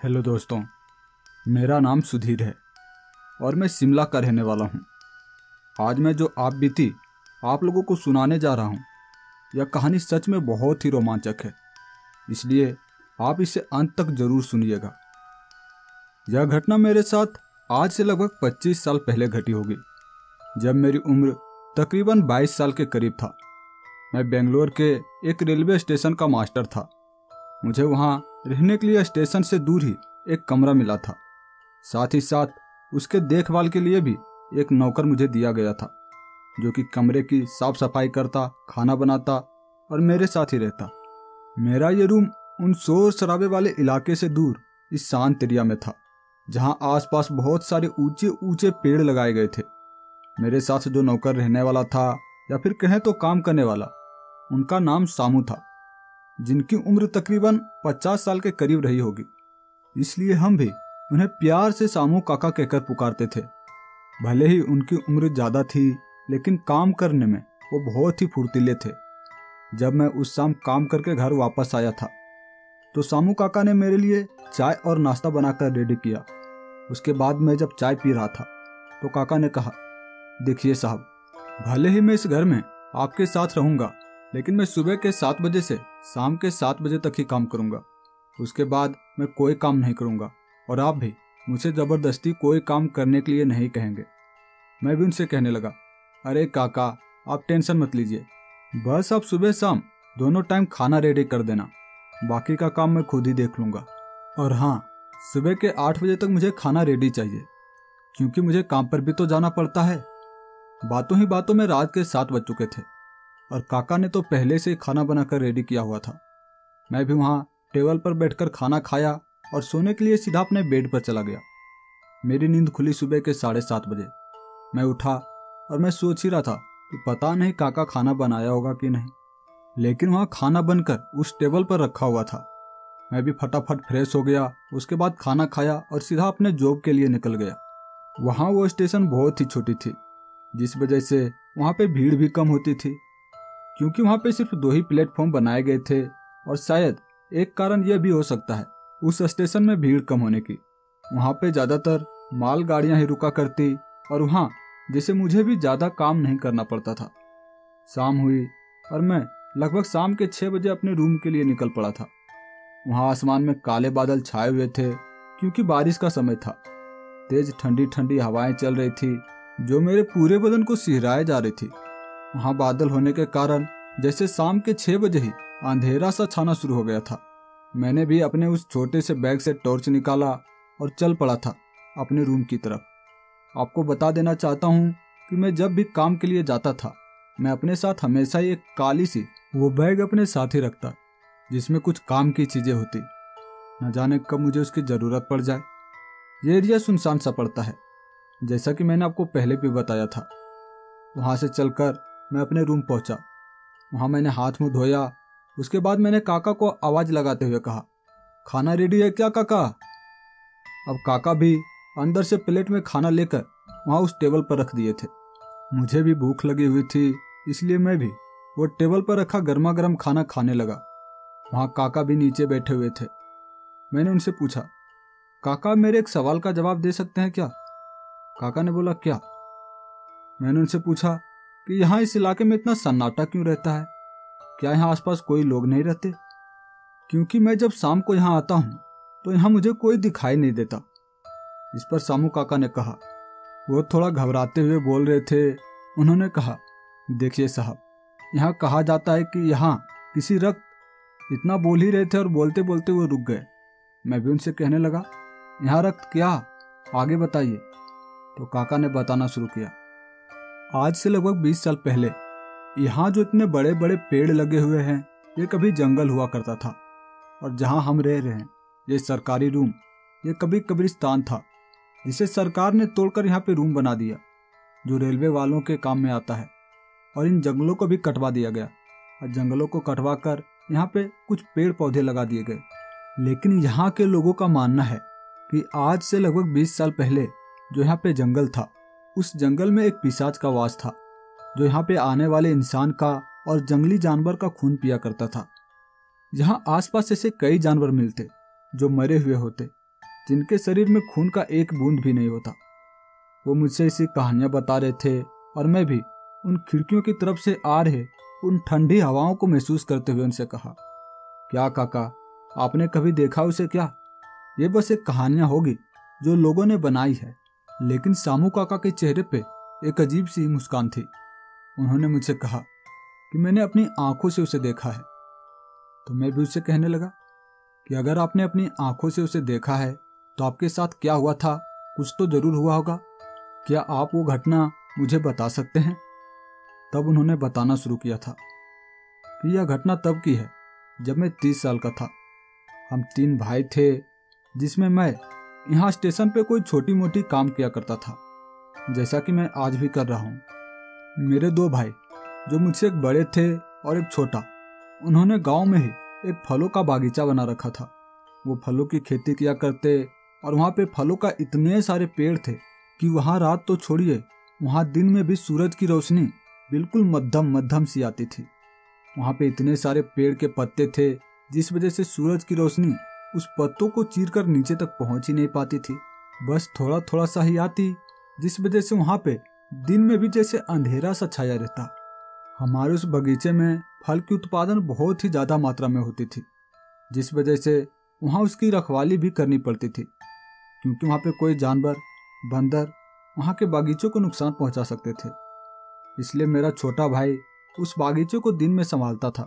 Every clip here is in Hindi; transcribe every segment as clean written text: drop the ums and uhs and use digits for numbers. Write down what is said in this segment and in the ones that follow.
हेलो दोस्तों, मेरा नाम सुधीर है और मैं शिमला का रहने वाला हूँ। आज मैं जो आप बीती आप लोगों को सुनाने जा रहा हूँ, यह कहानी सच में बहुत ही रोमांचक है, इसलिए आप इसे अंत तक जरूर सुनिएगा। यह घटना मेरे साथ आज से लगभग 25 साल पहले घटी होगी, जब मेरी उम्र तकरीबन 22 साल के करीब था। मैं बेंगलोर के एक रेलवे स्टेशन का मास्टर था। मुझे वहाँ रहने के लिए स्टेशन से दूर ही एक कमरा मिला था। साथ ही साथ उसके देखभाल के लिए भी एक नौकर मुझे दिया गया था, जो कि कमरे की साफ सफाई करता, खाना बनाता और मेरे साथ ही रहता। मेरा ये रूम उन शोर शराबे वाले इलाके से दूर इस शांत एरिया में था, जहाँ आसपास बहुत सारे ऊंचे ऊंचे पेड़ लगाए गए थे। मेरे साथ जो नौकर रहने वाला था, या फिर कहें तो काम करने वाला, उनका नाम सामू था, जिनकी उम्र तकरीबन 50 साल के करीब रही होगी। इसलिए हम भी उन्हें प्यार से सामू काका कहकर पुकारते थे। भले ही उनकी उम्र ज़्यादा थी, लेकिन काम करने में वो बहुत ही फुर्तीले थे। जब मैं उस शाम काम करके घर वापस आया था, तो सामू काका ने मेरे लिए चाय और नाश्ता बनाकर रेडी किया। उसके बाद मैं जब चाय पी रहा था, तो काका ने कहा, देखिए साहब, भले ही मैं इस घर में आपके साथ रहूँगा, लेकिन मैं सुबह के 7 बजे से शाम के 7 बजे तक ही काम करूँगा। उसके बाद मैं कोई काम नहीं करूँगा, और आप भी मुझे ज़बरदस्ती कोई काम करने के लिए नहीं कहेंगे। मैं भी उनसे कहने लगा, अरे काका, आप टेंशन मत लीजिए, बस आप सुबह शाम दोनों टाइम खाना रेडी कर देना, बाकी का काम मैं खुद ही देख लूँगा। और हाँ, सुबह के 8 बजे तक मुझे खाना रेडी चाहिए, क्योंकि मुझे काम पर भी तो जाना पड़ता है। बातों ही बातों में रात के 7 बज चुके थे, और काका ने तो पहले से खाना बनाकर रेडी किया हुआ था। मैं भी वहाँ टेबल पर बैठकर खाना खाया और सोने के लिए सीधा अपने बेड पर चला गया। मेरी नींद खुली सुबह के 7:30 बजे। मैं उठा और मैं सोच ही रहा था कि पता नहीं काका खाना बनाया होगा कि नहीं, लेकिन वहाँ खाना बनकर उस टेबल पर रखा हुआ था। मैं भी फटाफट फ्रेश हो गया, उसके बाद खाना खाया और सीधा अपने जॉब के लिए निकल गया। वहाँ वो स्टेशन बहुत ही छोटी थी, जिस वजह से वहाँ पे भीड़ भी कम होती थी, क्योंकि वहाँ पे सिर्फ 2 ही प्लेटफॉर्म बनाए गए थे। और शायद एक कारण यह भी हो सकता है उस स्टेशन में भीड़ कम होने की। वहाँ पे ज़्यादातर माल गाड़ियाँ ही रुका करती, और वहाँ जैसे मुझे भी ज़्यादा काम नहीं करना पड़ता था। शाम हुई और मैं लगभग शाम के 6 बजे अपने रूम के लिए निकल पड़ा था। वहाँ आसमान में काले बादल छाए हुए थे, क्योंकि बारिश का समय था। तेज ठंडी ठंडी हवाएं चल रही थी, जो मेरे पूरे बदन को सिहराए जा रही थी। वहाँ बादल होने के कारण जैसे शाम के 6 बजे ही अंधेरा सा छाना शुरू हो गया था। मैंने भी अपने उस छोटे से बैग से टॉर्च निकाला और चल पड़ा था अपने रूम की तरफ। आपको बता देना चाहता हूँ कि मैं जब भी काम के लिए जाता था, मैं अपने साथ हमेशा ही एक काली सी वो बैग अपने साथ ही रखता, जिसमें कुछ काम की चीज़ें होती। न जाने कब मुझे उसकी ज़रूरत पड़ जाए। ये एरिया सुनसान सा पड़ता है, जैसा कि मैंने आपको पहले भी बताया था। वहाँ से चलकर मैं अपने रूम पहुँचा। वहाँ मैंने हाथ मुँह धोया। उसके बाद मैंने काका को आवाज़ लगाते हुए कहा, खाना रेडी है क्या काका? अब काका भी अंदर से प्लेट में खाना लेकर वहाँ उस टेबल पर रख दिए थे। मुझे भी भूख लगी हुई थी, इसलिए मैं भी वो टेबल पर रखा गर्मा गर्म खाना खाने लगा। वहाँ काका भी नीचे बैठे हुए थे। मैंने उनसे पूछा, काका, मेरे एक सवाल का जवाब दे सकते हैं क्या? काका ने बोला, क्या? मैंने उनसे पूछा कि यहाँ इस इलाके में इतना सन्नाटा क्यों रहता है? क्या यहाँ आसपास कोई लोग नहीं रहते? क्योंकि मैं जब शाम को यहाँ आता हूँ तो यहाँ मुझे कोई दिखाई नहीं देता। इस पर सामू काका ने कहा। वो थोड़ा घबराते हुए बोल रहे थे। उन्होंने कहा, देखिए साहब, यहाँ कहा जाता है कि यहाँ किसी रक्त, इतना बोल ही रहे थे और बोलते बोलते वो रुक गए। मैं भी उनसे कहने लगा, यहाँ रक्त क्या? आगे बताइए। तो काका ने बताना शुरू किया। आज से लगभग 20 साल पहले यहाँ जो इतने बड़े बड़े पेड़ लगे हुए हैं, ये कभी जंगल हुआ करता था। और जहाँ हम रह रहे हैं, ये सरकारी रूम, ये कभी कब्रिस्तान था, जिसे सरकार ने तोड़कर यहाँ पे रूम बना दिया, जो रेलवे वालों के काम में आता है। और इन जंगलों को भी कटवा दिया गया, और जंगलों को कटवा कर यहाँ पे कुछ पेड़ पौधे लगा दिए गए। लेकिन यहाँ के लोगों का मानना है कि आज से लगभग 20 साल पहले जो यहाँ पे जंगल था, उस जंगल में एक पिशाच का वास था, जो यहाँ पे आने वाले इंसान का और जंगली जानवर का खून पिया करता था। यहाँ आसपास ऐसे कई जानवर मिलते जो मरे हुए होते, जिनके शरीर में खून का एक बूंद भी नहीं होता। वो मुझसे ऐसी कहानियां बता रहे थे और मैं भी उन खिड़कियों की तरफ से आ रहे उन ठंडी हवाओं को महसूस करते हुए उनसे कहा, क्या काका, आपने कभी देखा उसे क्या? ये बस एक कहानियां होगी जो लोगों ने बनाई है। लेकिन सामू काका के चेहरे पे एक अजीब सी मुस्कान थी। उन्होंने मुझसे कहा कि मैंने अपनी आंखों से उसे देखा है। तो मैं भी उससे कहने लगा कि अगर आपने अपनी आंखों से उसे देखा है तो आपके साथ क्या हुआ था? कुछ तो जरूर हुआ होगा। क्या आप वो घटना मुझे बता सकते हैं? तब उन्होंने बताना शुरू किया था कि यह घटना तब की है जब मैं 30 साल का था। हम 3 भाई थे, जिसमें मैं यहाँ स्टेशन पे कोई छोटी मोटी काम किया करता था, जैसा कि मैं आज भी कर रहा हूँ। मेरे 2 भाई, जो मुझसे एक बड़े थे और एक छोटा, उन्होंने गांव में ही एक फलों का बागीचा बना रखा था। वो फलों की खेती किया करते और वहाँ पे फलों का इतने सारे पेड़ थे कि वहाँ रात तो छोड़िए, वहाँ दिन में भी सूरज की रोशनी बिल्कुल मध्यम मध्यम सी आती थी। वहाँ पे इतने सारे पेड़ के पत्ते थे जिस वजह से सूरज की रोशनी उस पत्तों को चीरकर नीचे तक पहुंच ही नहीं पाती थी, बस थोड़ा थोड़ा सा ही आती, जिस वजह से वहाँ पे दिन में भी जैसे अंधेरा सा छाया रहता। हमारे उस बगीचे में फल की उत्पादन बहुत ही ज्यादा मात्रा में होती थी, जिस वजह से वहाँ उसकी रखवाली भी करनी पड़ती थी, क्योंकि वहाँ पे कोई जानवर, बंदर वहाँ के बागीचों को नुकसान पहुँचा सकते थे। इसलिए मेरा छोटा भाई उस बागीचे को दिन में संभालता था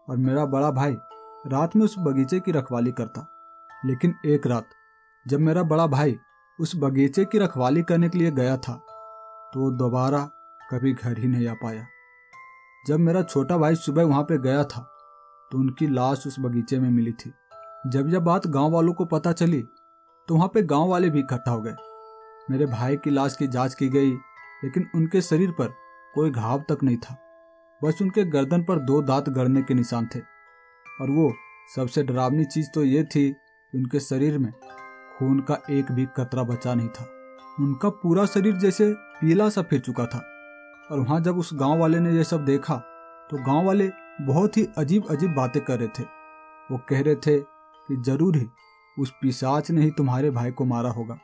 और मेरा बड़ा भाई रात में उस बगीचे की रखवाली करता। लेकिन एक रात जब मेरा बड़ा भाई उस बगीचे की रखवाली करने के लिए गया था तो वो दोबारा कभी घर ही नहीं आ पाया। जब मेरा छोटा भाई सुबह वहाँ पे गया था तो उनकी लाश उस बगीचे में मिली थी। जब यह बात गांव वालों को पता चली तो वहाँ पे गांव वाले भी इकट्ठा हो गए। मेरे भाई की लाश की जांच की गई, लेकिन उनके शरीर पर कोई घाव तक नहीं था, बस उनके गर्दन पर 2 दांत गड़ने के निशान थे। और वो सबसे डरावनी चीज तो ये थी कि उनके शरीर में खून का एक भी कतरा बचा नहीं था। उनका पूरा शरीर जैसे पीला सा फिर चुका था। और वहाँ जब उस गांव वाले ने यह सब देखा तो गांव वाले बहुत ही अजीब अजीब बातें कर रहे थे। वो कह रहे थे कि जरूर ही उस पिशाच ने ही तुम्हारे भाई को मारा होगा।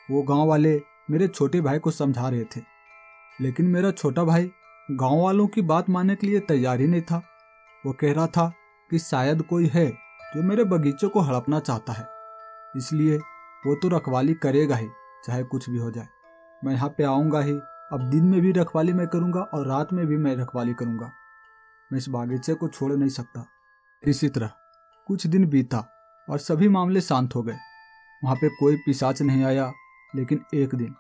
वो गांव वाले मेरे छोटे भाई को समझा रहे थे, लेकिन मेरा छोटा भाई गांव वालों की बात मानने के लिए तैयार ही नहीं था। वो कह रहा था कि शायद कोई है जो मेरे बगीचे को हड़पना चाहता है, इसलिए वो तो रखवाली करेगा ही, चाहे कुछ भी हो जाए। मैं यहाँ पे आऊँगा ही, अब दिन में भी रखवाली मैं करूँगा और रात में भी मैं रखवाली करूँगा। मैं इस बागीचे को छोड़ नहीं सकता। इसी तरह कुछ दिन बीता और सभी मामले शांत हो गए। वहाँ पे कोई पिशाच नहीं आया। लेकिन एक दिन,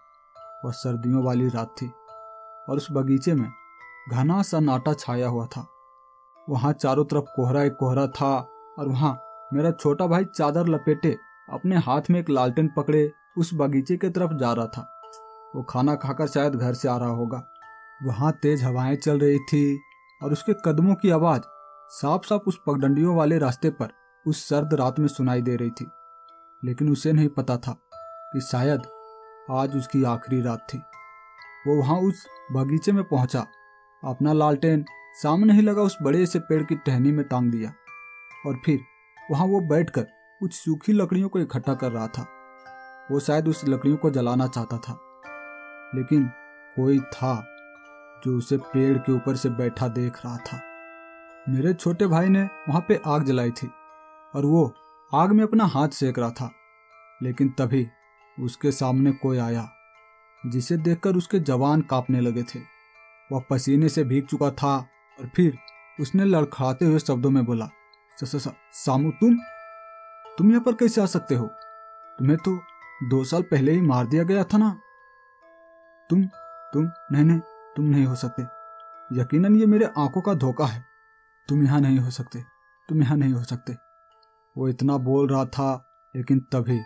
वह सर्दियों वाली रात थी और उस बगीचे में घना सन्नाटा छाया हुआ था। वहाँ चारों तरफ कोहरा ही कोहरा था और वहाँ मेरा छोटा भाई चादर लपेटे अपने हाथ में एक लालटेन पकड़े उस बगीचे की तरफ जा रहा था। वो खाना खाकर शायद घर से आ रहा होगा। वहाँ तेज हवाएं चल रही थी और उसके कदमों की आवाज साफ साफ उस पगडंडियों वाले रास्ते पर उस सर्द रात में सुनाई दे रही थी। लेकिन उसे नहीं पता था कि शायद आज उसकी आखिरी रात थी। वो वहाँ उस बगीचे में पहुंचा, अपना लालटेन सामने ही लगा उस बड़े से पेड़ की टहनी में टांग दिया और फिर वहाँ वो बैठकर कुछ सूखी लकड़ियों को इकट्ठा कर रहा था। वो शायद उस लकड़ियों को जलाना चाहता था, लेकिन कोई था जो उसे पेड़ के ऊपर से बैठा देख रहा था। मेरे छोटे भाई ने वहां पे आग जलाई थी और वो आग में अपना हाथ सेक रहा था। लेकिन तभी उसके सामने कोई आया जिसे देखकर उसके जवान कांपने लगे थे। वह पसीने से भीग चुका था और फिर उसने लड़खड़ाते हुए शब्दों में बोला, सामू, तुम यहाँ पर कैसे आ सकते हो? तुम्हें तो 2 साल पहले ही मार दिया गया था ना। तुम नहीं, तुम नहीं हो सकते। यकीनन ये मेरे आंखों का धोखा है। तुम यहाँ नहीं हो सकते, तुम यहाँ नहीं हो सकते। वो इतना बोल रहा था, लेकिन तभी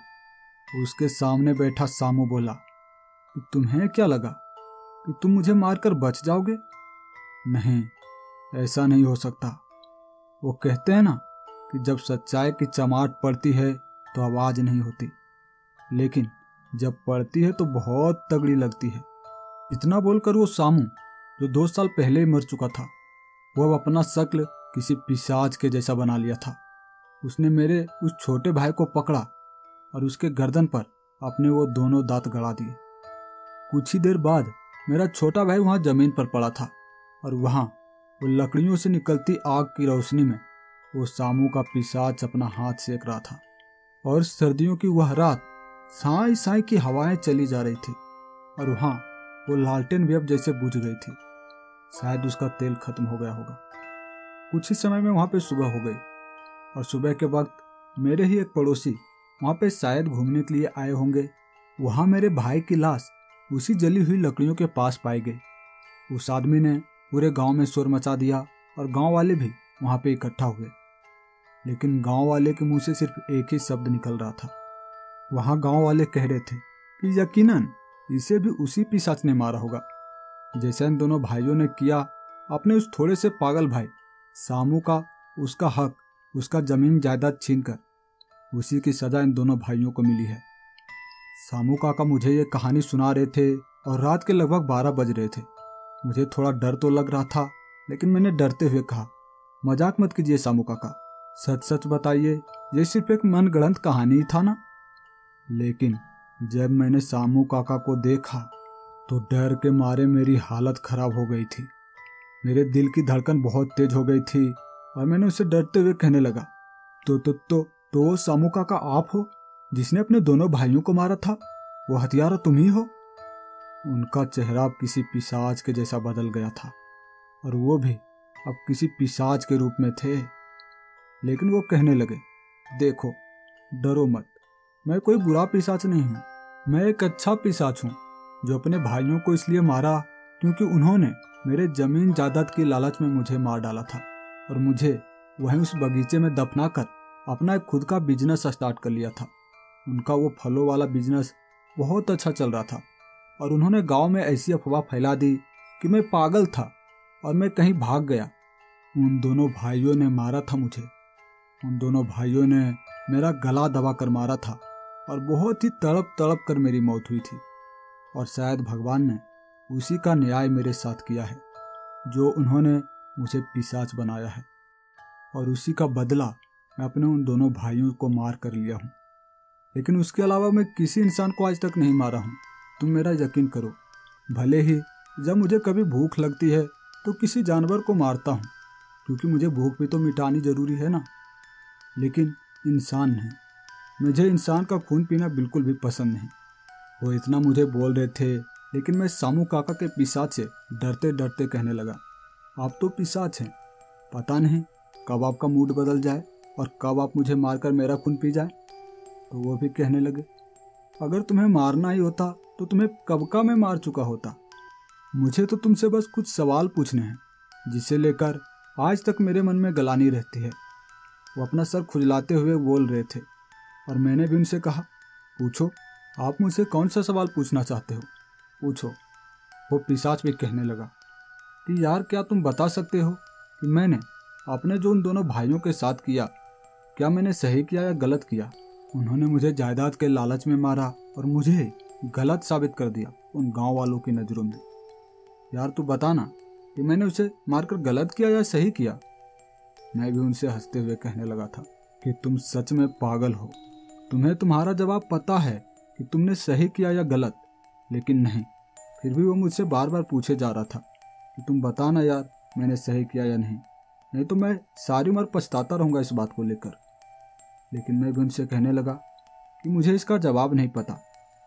उसके सामने बैठा सामू बोला कि तुम्हें क्या लगा कि तुम मुझे मारकर बच जाओगे? नहीं, ऐसा नहीं हो सकता। वो कहते हैं ना कि जब सच्चाई की चमाट पड़ती है तो आवाज नहीं होती, लेकिन जब पड़ती है तो बहुत तगड़ी लगती है। इतना बोलकर वो सामू, जो 2 साल पहले ही मर चुका था, वो अब अपना शक्ल किसी पिशाच के जैसा बना लिया था। उसने मेरे उस छोटे भाई को पकड़ा और उसके गर्दन पर अपने वो दोनों दांत गड़ा दिए। कुछ ही देर बाद मेरा छोटा भाई वहां जमीन पर पड़ा था और वहां वो लकड़ियों से निकलती आग की रोशनी में वो सामू का पिशाच अपना हाथ सेक रहा था। और सर्दियों की वह रात साई साई की हवाएं चली जा रही थी और वहां वो लालटेन भी अब जैसे बुझ गई थी। शायद उसका तेल खत्म हो गया होगा। कुछ ही समय में वहां पे सुबह हो गई और सुबह के वक्त मेरे ही एक पड़ोसी वहां पे शायद घूमने के लिए आए होंगे। वहां मेरे भाई की लाश उसी जली हुई लकड़ियों के पास पाई गई। उस आदमी ने पूरे गांव में शोर मचा दिया और गांव वाले भी वहां पे इकट्ठा हुए, लेकिन गांव वाले के मुंह से सिर्फ एक ही शब्द निकल रहा था। वहां गांव वाले कह रहे थे कि यकीनन इसे भी उसी पिशाच ने मारा होगा, जैसे इन दोनों भाइयों ने किया अपने उस थोड़े से पागल भाई सामू का उसका हक, उसका जमीन जायदाद छीनकर, उसी की सजा इन दोनों भाइयों को मिली है। सामू काका मुझे ये कहानी सुना रहे थे और रात के लगभग 12 बज रहे थे। मुझे थोड़ा डर तो लग रहा था, लेकिन मैंने डरते हुए कहा, मजाक मत कीजिए सामू काका, सच सच बताइए, ये सिर्फ एक मनगढ़ंत कहानी ही था ना। लेकिन जब मैंने सामू काका को देखा तो डर के मारे मेरी हालत खराब हो गई थी। मेरे दिल की धड़कन बहुत तेज हो गई थी और मैंने उसे डरते हुए कहने लगा, तो वो सामू काका आप हो जिसने अपने दोनों भाइयों को मारा था? वो हथियारा तुम ही हो? उनका चेहरा अब किसी पिशाच के जैसा बदल गया था और वो भी अब किसी पिशाच के रूप में थे। लेकिन वो कहने लगे, देखो डरो मत, मैं कोई बुरा पिशाच नहीं हूँ, मैं एक अच्छा पिशाच हूँ जो अपने भाइयों को इसलिए मारा क्योंकि उन्होंने मेरे जमीन जायदाद की लालच में मुझे मार डाला था और मुझे वहीं उस बगीचे में दफना कर अपना एक खुद का बिजनेस स्टार्ट कर लिया था। उनका वो फलों वाला बिजनेस बहुत अच्छा चल रहा था और उन्होंने गांव में ऐसी अफवाह फैला दी कि मैं पागल था और मैं कहीं भाग गया। उन दोनों भाइयों ने मारा था मुझे। उन दोनों भाइयों ने मेरा गला दबा कर मारा था और बहुत ही तड़प तड़प कर मेरी मौत हुई थी। और शायद भगवान ने उसी का न्याय मेरे साथ किया है, जो उन्होंने मुझे पिशाच बनाया है, और उसी का बदला मैं अपने उन दोनों भाइयों को मार कर लिया हूँ। लेकिन उसके अलावा मैं किसी इंसान को आज तक नहीं मारा हूँ। तुम मेरा यकीन करो, भले ही जब मुझे कभी भूख लगती है तो किसी जानवर को मारता हूँ, क्योंकि मुझे भूख भी तो मिटानी जरूरी है ना। लेकिन इंसान नहीं, मुझे इंसान का खून पीना बिल्कुल भी पसंद नहीं। वो इतना मुझे बोल रहे थे, लेकिन मैं सामू काका के पिशाच से डरते डरते कहने लगा, आप तो पिशाच हैं, पता नहीं कब आपका मूड बदल जाए और कब आप मुझे मारकर मेरा खून पी जाए। तो वो भी कहने लगे, अगर तुम्हें मारना ही होता तो तुम्हें कब का मैं मार चुका होता। मुझे तो तुमसे बस कुछ सवाल पूछने हैं, जिसे लेकर आज तक मेरे मन में गलानी रहती है। वो अपना सर खुजलाते हुए बोल रहे थे और मैंने भी उनसे कहा, पूछो, आप मुझसे कौन सा सवाल पूछना चाहते हो, पूछो। वो पिशाच भी कहने लगा कि यार क्या तुम बता सकते हो कि मैंने अपने जो उन दोनों भाइयों के साथ किया, क्या मैंने सही किया या गलत किया? उन्होंने मुझे जायदाद के लालच में मारा और मुझे गलत साबित कर दिया उन गांव वालों की नज़रों में। यार तू बताना कि मैंने उसे मारकर गलत किया या सही किया? मैं भी उनसे हंसते हुए कहने लगा था कि तुम सच में पागल हो, तुम्हें तुम्हारा जवाब पता है कि तुमने सही किया या गलत, लेकिन नहीं, फिर भी वो मुझसे बार बार पूछे जा रहा था कि तुम बताना यार मैंने सही किया या नहीं तो मैं सारी उम्र पछताता रहूँगा इस बात को लेकर। लेकिन मैं भी उनसे कहने लगा कि मुझे इसका जवाब नहीं पता,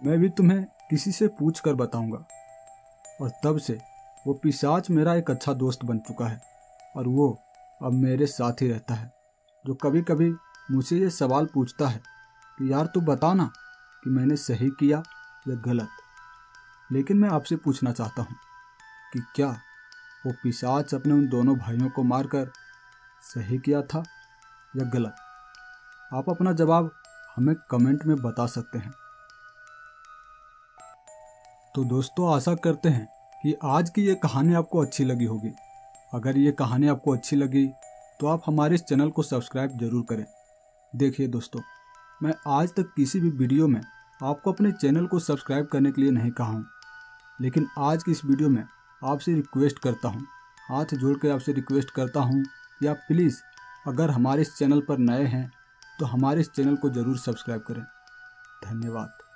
मैं भी तुम्हें किसी से पूछ कर बताऊँगा। और तब से वो पिशाच मेरा एक अच्छा दोस्त बन चुका है और वो अब मेरे साथ ही रहता है, जो कभी कभी मुझसे ये सवाल पूछता है कि यार तू बताना कि मैंने सही किया या गलत। लेकिन मैं आपसे पूछना चाहता हूँ कि क्या वो पिशाच अपने उन दोनों भाइयों को मारकर सही किया था या गलत? आप अपना जवाब हमें कमेंट में बता सकते हैं। तो दोस्तों, आशा करते हैं कि आज की ये कहानी आपको अच्छी लगी होगी। अगर ये कहानी आपको अच्छी लगी तो आप हमारे इस चैनल को सब्सक्राइब जरूर करें। देखिए दोस्तों, मैं आज तक किसी भी वीडियो में आपको अपने चैनल को सब्सक्राइब करने के लिए नहीं कहा हूँ, लेकिन आज की इस वीडियो में आपसे रिक्वेस्ट करता हूँ, हाथ जोड़ के आपसे रिक्वेस्ट करता हूँ कि आप प्लीज़ अगर हमारे इस चैनल पर नए हैं तो हमारे इस चैनल को ज़रूर सब्सक्राइब करें। धन्यवाद।